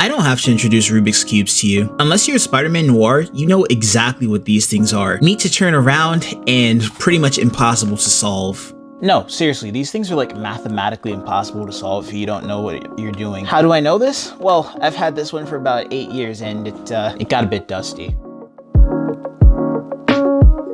I don't have to introduce Rubik's Cubes to you. Unless you're a Spider-Man Noir, you know exactly what these things are. Neat to turn around and pretty much impossible to solve. No, seriously, these things are like mathematically impossible to solve if you don't know what you're doing. How do I know this? Well, I've had this one for about 8 years and it got a bit dusty.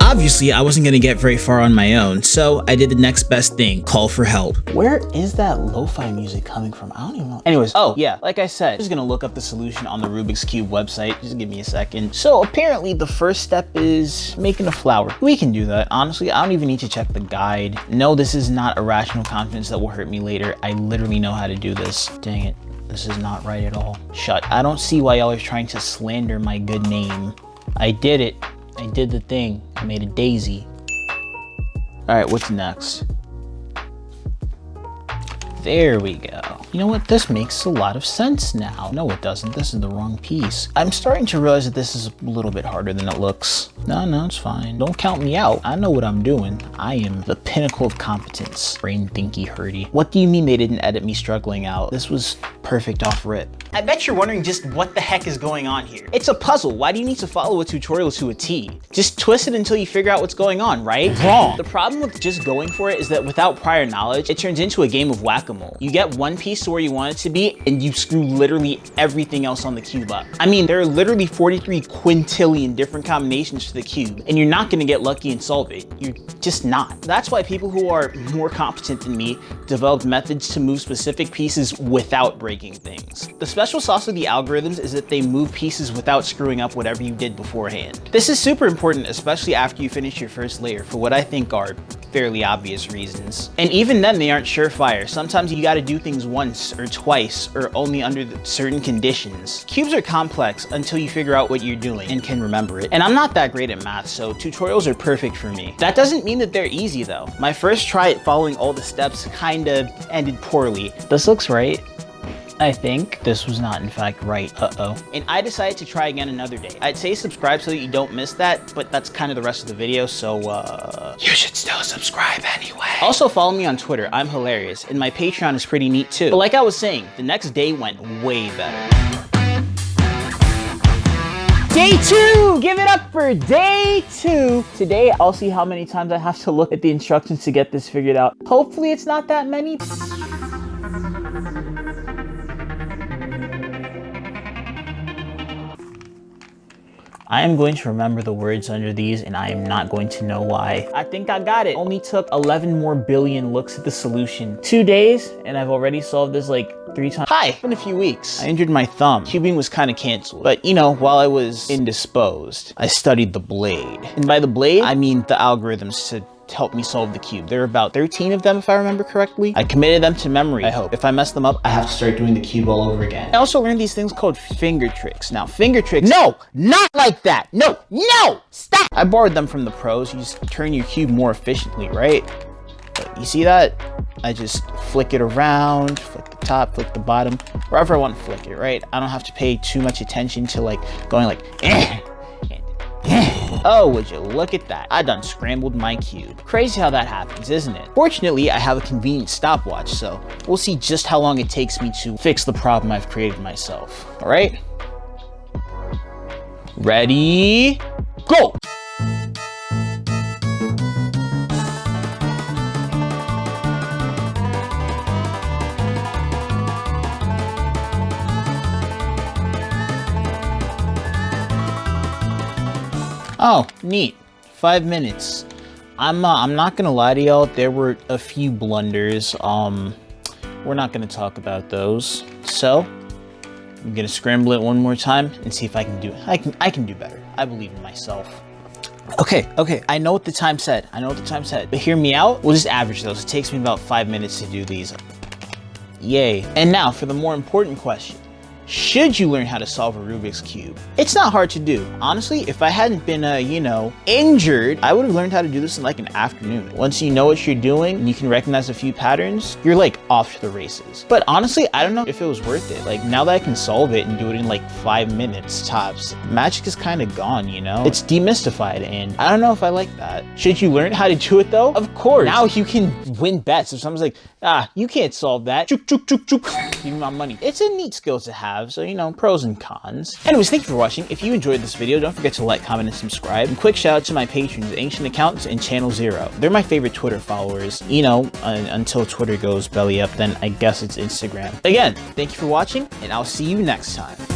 Obviously, I wasn't gonna get very far on my own, so I did the next best thing, call for help. Where is that lo-fi music coming from? I don't even know. Anyways, oh yeah, like I said, I'm just gonna look up the solution on the Rubik's Cube website. Just give me a second. So apparently the first step is making a flower. We can do that. Honestly, I don't even need to check the guide. No, this is not irrational confidence that will hurt me later. I literally know how to do this. Dang it, this is not right at all. Shut. I don't see why y'all are trying to slander my good name. I did it. I did the thing. I made a daisy. All right, what's next? There we go. You know what? This makes a lot of sense now. No, it doesn't. This is the wrong piece. I'm starting to realize that this is a little bit harder than it looks. No, it's fine. Don't count me out. I know what I'm doing. I am the pinnacle of competence. Brain thinky hurdy. What do you mean they didn't edit me struggling out? This was perfect off rip. I bet you're wondering just what the heck is going on here. It's a puzzle. Why do you need to follow a tutorial to a T? Just twist it until you figure out what's going on, right? Wrong. The problem with just going for it is that without prior knowledge, it turns into a game of whack-a-mole. You get one piece to where you want it to be, and you screw literally everything else on the cube up. I mean, there are literally 43 quintillion different combinations for the cube, and you're not gonna get lucky and solve it. You're just not. That's why people who are more competent than me developed methods to move specific pieces without breaking things. The special sauce of the algorithms is that they move pieces without screwing up whatever you did beforehand. This is super important, especially after you finish your first layer, for what I think are fairly obvious reasons. And even then, they aren't surefire. Sometimes you gotta do things once or twice or only under certain conditions. Cubes are complex until you figure out what you're doing and can remember it. And I'm not that great at math, so tutorials are perfect for me. That doesn't mean that they're easy though. My first try at following all the steps kinda ended poorly. This looks right. I think this was not in fact right. Uh-oh. And I decided to try again another day. I'd say subscribe so that you don't miss that, but that's kind of the rest of the video, so you should still subscribe anyway. Also follow me on Twitter. I'm hilarious, and my Patreon is pretty neat too. But like I was saying, the next day went way better. Day 2! Give it up for day 2! Today, I'll see how many times I have to look at the instructions to get this figured out. Hopefully it's not that many. I am going to remember the words under these, and I am not going to know why. I think I got it. Only took 11 more billion looks at the solution. 2 days, and I've already solved this like 3 times. Hi, it's been a few weeks. I injured my thumb. Cubing was kind of canceled. But you know, while I was indisposed, I studied the blade. And by the blade, I mean the algorithms to help me solve the cube. There are about 13 of them, if I remember correctly. I committed them to memory, I hope. If I mess them up, I have to start doing the cube all over again. I also learned these things called finger tricks. Now, finger tricks— no, not like that. No, stop. I borrowed them from the pros. You just turn your cube more efficiently, right? But you see that? I just flick it around, flick the top, flick the bottom, wherever I want to flick it, right? I don't have to pay too much attention to like going like, oh, would you look at that? I done scrambled my cube. Crazy how that happens, isn't it? Fortunately, I have a convenient stopwatch, so we'll see just how long it takes me to fix the problem I've created myself. All right? Ready, go! Oh, neat. 5 minutes. I'm not gonna lie to y'all, there were a few blunders. We're not gonna talk about those. So, I'm gonna scramble it one more time and see if I can do it. I can do better. I believe in myself. Okay, I know what the time said. But hear me out. We'll just average those. It takes me about 5 minutes to do these. Yay. And now for the more important question. Should you learn how to solve a Rubik's Cube? It's not hard to do. Honestly, if I hadn't been, injured, I would have learned how to do this in like an afternoon. Once you know what you're doing and you can recognize a few patterns, you're like off to the races. But honestly, I don't know if it was worth it. Like now that I can solve it and do it in like 5 minutes tops, magic is kind of gone, you know? It's demystified and I don't know if I like that. Should you learn how to do it though? Of course. Now you can win bets. If someone's like, you can't solve that. Chook, chook, chook, chook. Give me my money. It's a neat skill to have. have. So, you know, pros and cons. Anyways, thank you for watching. If you enjoyed this video, don't forget to like, comment, and subscribe. And quick shout out to my patrons, AncientAccounts and Channel Zero. They're my favorite Twitter followers. You know, until Twitter goes belly up, then I guess it's Instagram. Again, thank you for watching, and I'll see you next time.